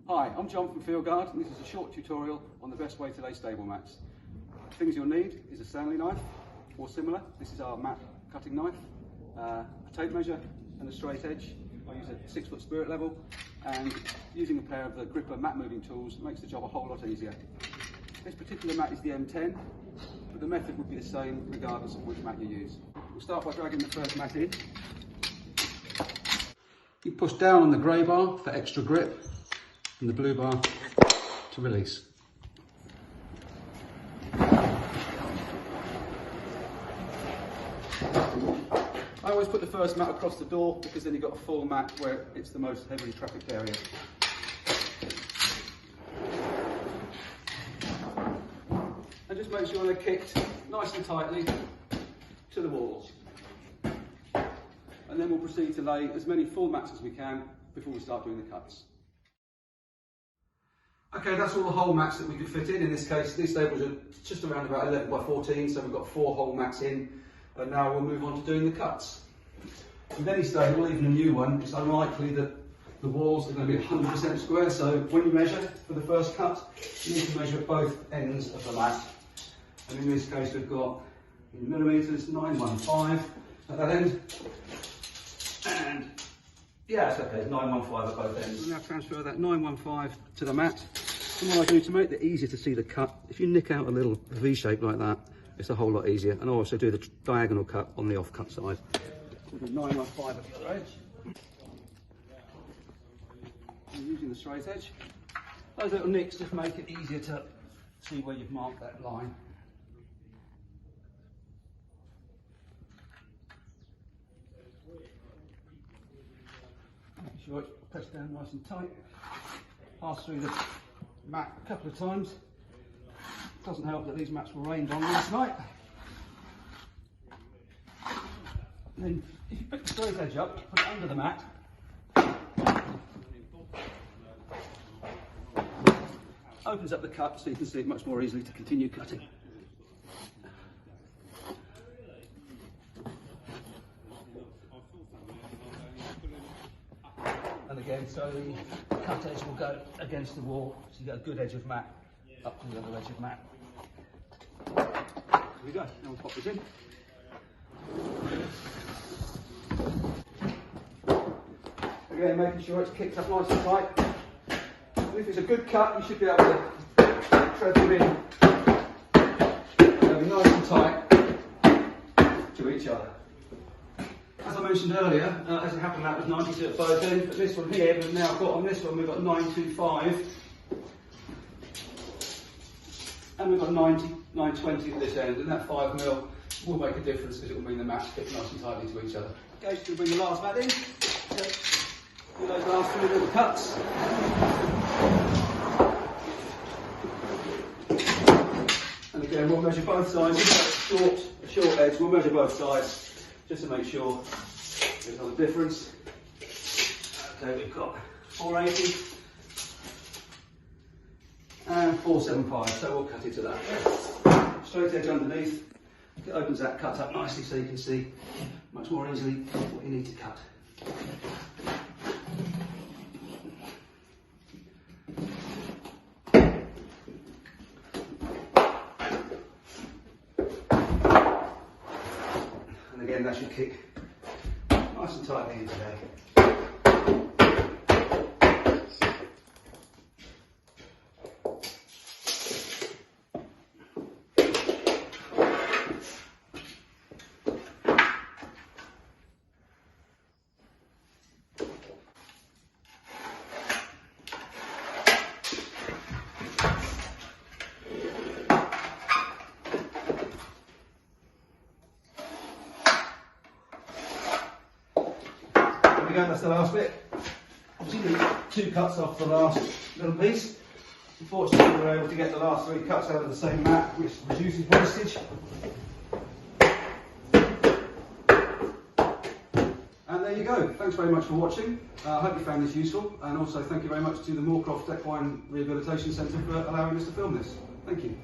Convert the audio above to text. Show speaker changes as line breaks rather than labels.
Hi, I'm John from Fieldguard, and this is a short tutorial on the best way to lay stable mats. Things you'll need is a Stanley knife or similar. This is our mat cutting knife, a tape measure and a straight edge. I use a 6-foot spirit level, and using a pair of the gripper mat moving tools makes the job a whole lot easier. This particular mat is the M10, but the method would be the same regardless of which mat you use. We'll start by dragging the first mat in. You push down on the grey bar for extra grip and the blue bar to release. I always put the first mat across the door because then you've got a full mat where it's the most heavily trafficked area. And just make sure they're kicked nice and tightly to the walls. And then we'll proceed to lay as many full mats as we can before we start doing the cuts. Okay, that's all the whole mats that we could fit in. In this case, these stables are just around about 11 by 14, so we've got 4 whole mats in. And now we'll move on to doing the cuts. With any stable, even a new one, it's unlikely that the walls are going to be 100% square, so when you measure for the first cut, you need to measure both ends of the mat. And in this case, we've got, in millimetres, 915 at that end. And yeah, it's okay, 915 at both ends. We'll now transfer that 915 to the mat. And what I do to make it easier to see the cut, if you nick out a little V shape like that, it's a whole lot easier. And I also do the diagonal cut on the off-cut side. We'll do 915 at the other edge. And using the straight edge. Those little nicks just make it easier to see where you've marked that line. Make sure it's pressed down nice and tight. Pass through the mat a couple of times. Doesn't help that these mats were rained on last night. And then if you pick the straight edge up, put it under the mat. Opens up the cut so you can see it much more easily to continue cutting. And again, so the cut edge will go against the wall, so you get a good edge of mat up to the other edge of mat. There we go, now we'll pop this in. Again, making sure it's kicked up nice and tight. And if it's a good cut, you should be able to tread them in. They'll be nice and tight to each other. As I mentioned earlier, as it happened, that was 92 at both ends, but this one here, we've now got on this one, we've got 925. And we've got 920 at this end, and that 5mm will make a difference because it will mean the mats fit nice and tightly to each other. Okay, so we'll bring the last mat in. Do those last 3 little cuts. And again, we'll measure both sides. We've got a short edge, we'll measure both sides just to make sure there's not a difference. Okay, we've got 480. And 475, so we'll cut it to that. Straight edge underneath, it opens that cut up nicely so you can see much more easily what you need to cut. And again, that should kick nice and tightly into there. That's the last bit. Obviously, 2 cuts off the last little piece. Unfortunately, we were able to get the last 3 cuts out of the same mat, which reduces wastage. And there you go. Thanks very much for watching. I hope you found this useful, and also thank you very much to the Moorcroft Equine Rehabilitation Centre for allowing us to film this. Thank you.